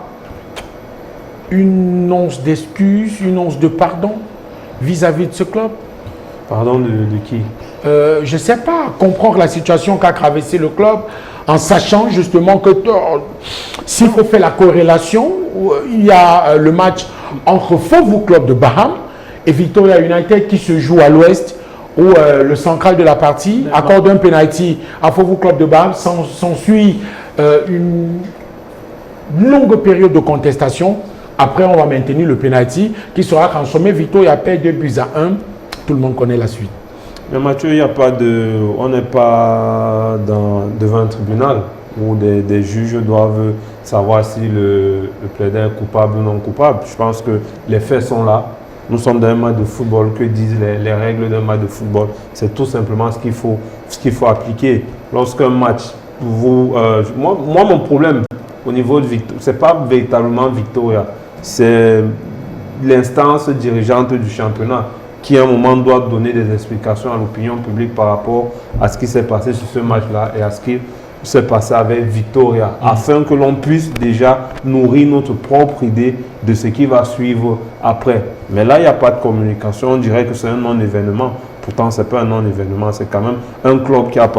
une once d'excuse, une once de pardon vis-à-vis de ce club? Pardon de qui? Je ne sais pas, comprendre la situation qu'a traversé le club en sachant justement que s'il faut faire la corrélation, il y a le match entre Fauveau Club de Baham et Victoria United qui se joue à l'ouest où le central de la partie accorde un penalty à Fauveau Club de Baham. S'ensuit une longue période de contestation. Après, on va maintenir le penalty qui sera transformé. Victoria perd 2-1. Tout le monde connaît la suite. Mais Mathieu, il n'y a pas on n'est pas devant un tribunal où des juges doivent savoir si le plaider est coupable ou non coupable. Je pense que les faits sont là. Nous sommes dans un match de football. Que disent les règles d'un match de football? C'est tout simplement ce qu'il faut appliquer. Lorsqu'un match, moi, mon problème au niveau de Victoria, c'est pas véritablement Victoria, c'est l'instance dirigeante du championnat qui à un moment doit donner des explications à l'opinion publique par rapport à ce qui s'est passé sur ce match-là et à ce qui s'est passé avec Victoria, afin que l'on puisse déjà nourrir notre propre idée de ce qui va suivre après. Mais là, il n'y a pas de communication, on dirait que c'est un non-événement. Pourtant, ce n'est pas un non-événement, c'est quand même un club qui a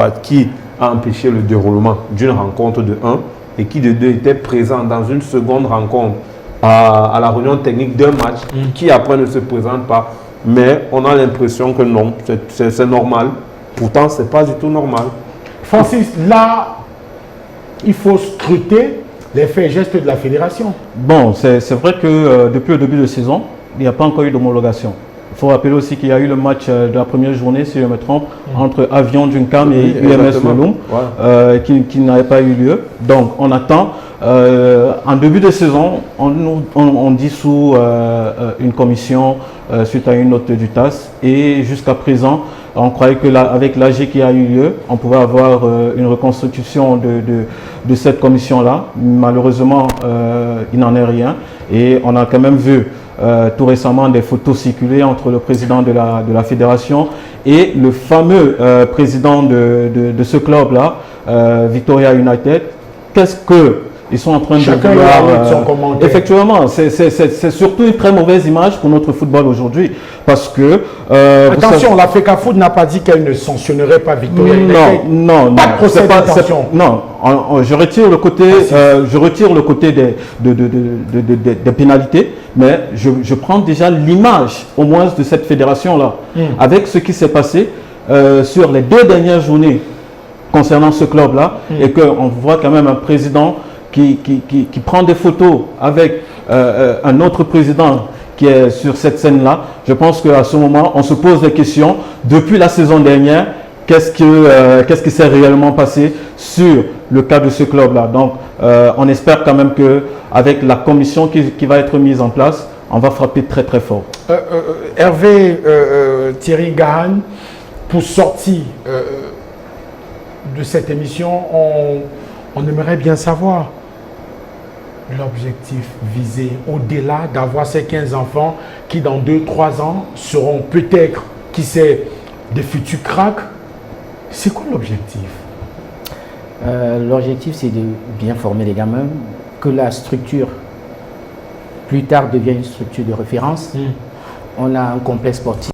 empêché le déroulement d'une rencontre de 1 et qui de 2 était présent dans une seconde rencontre à la réunion technique d'un match qui après ne se présente pas. Mais on a l'impression que non, c'est normal. Pourtant, ce n'est pas du tout normal. Francis, là, il faut scruter les faits et gestes de la fédération. Bon, c'est vrai que depuis le début de saison, il n'y a pas encore eu d'homologation. Il faut rappeler aussi qu'il y a eu le match de la première journée, si je me trompe, entre Avion Duncam et UMS Loloum, qui n'avait pas eu lieu. Donc, on attend. En début de saison, on dissout une commission suite à une note du TAS. Et jusqu'à présent, on croyait qu'avec l'AG qui a eu lieu, on pouvait avoir une reconstitution de cette commission-là. Malheureusement, il n'en est rien. Et on a quand même vu tout récemment des photos circuler entre le président de la fédération et le fameux président de ce club-là, Victoria United. Qu'est-ce qu'ils sont en train de vouloir... effectivement, c'est surtout une très mauvaise image pour notre football aujourd'hui. Parce que... attention, la FECAFOOT n'a pas dit qu'elle ne sanctionnerait pas Victoria United. Non. Pas de procès d'intention. Non, je retire le côté, des pénalités, mais je prends déjà l'image, au moins, de cette fédération-là. Avec ce qui s'est passé sur les 2 dernières journées concernant ce club-là, et qu'on voit quand même un président qui prend des photos avec un autre président qui est sur cette scène-là. Je pense qu'à ce moment, on se pose des questions. Depuis la saison dernière, qu'est-ce qui s'est réellement passé sur le cas de ce club-là? Donc, on espère quand même qu'avec la commission qui va être mise en place, on va frapper très très fort. Hervé, Thierry Gahan, pour sortir de cette émission, on aimerait bien savoir l'objectif visé au-delà d'avoir ces 15 enfants qui dans 2-3 ans seront peut-être, qui sait, des futurs cracks. C'est quoi l'objectif? L'objectif, c'est de bien former les gamins, que la structure plus tard devienne une structure de référence. On a un complexe sportif.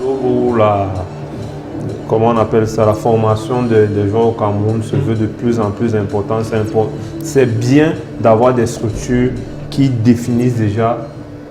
Où comment on appelle ça, la formation des joueurs au Cameroun se veut de plus en plus important. C'est bien d'avoir des structures qui définissent déjà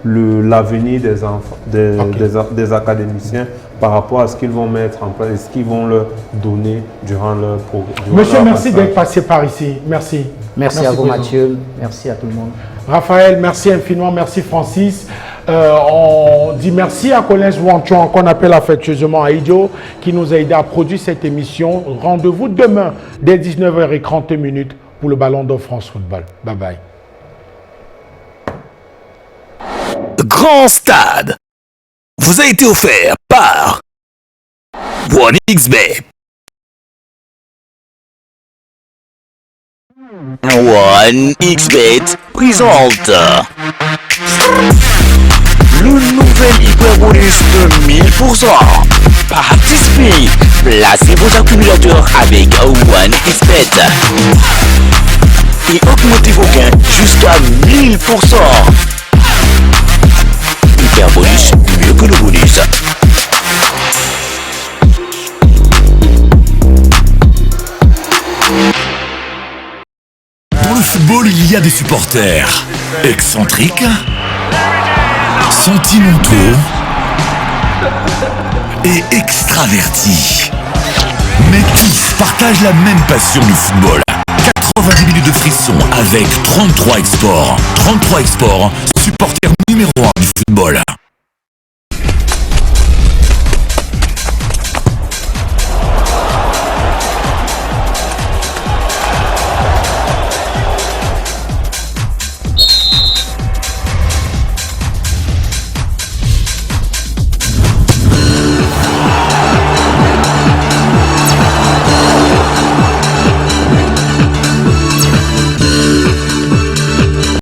l'avenir des enfants, des académiciens par rapport à ce qu'ils vont mettre en place et ce qu'ils vont leur donner durant leur programme. Monsieur, merci d'être passé par ici. Merci. Merci à vous, Mathieu. Merci à tout le monde. Raphaël, merci infiniment. Merci Francis. On dit merci à Collins Wanchon, qu'on appelle affectueusement Aïdio, qui nous a aidé à produire cette émission. Rendez-vous demain dès 19h30 pour le Ballon d'Or France Football. Bye bye. Grand Stade vous a été offert par OneXBet. OneXBet présente le nouvel hyperbonus de 1000%. Participez, placez vos accumulateurs avec OneXBet et augmentez vos gains jusqu'à 1000%. Hyperbonus, mieux que le bonus. y a des supporters excentriques, sentimentaux et extravertis. Mais tous partagent la même passion du football. 90 minutes de frisson avec 33 Export. 33 Export, supporter numéro 1 du football.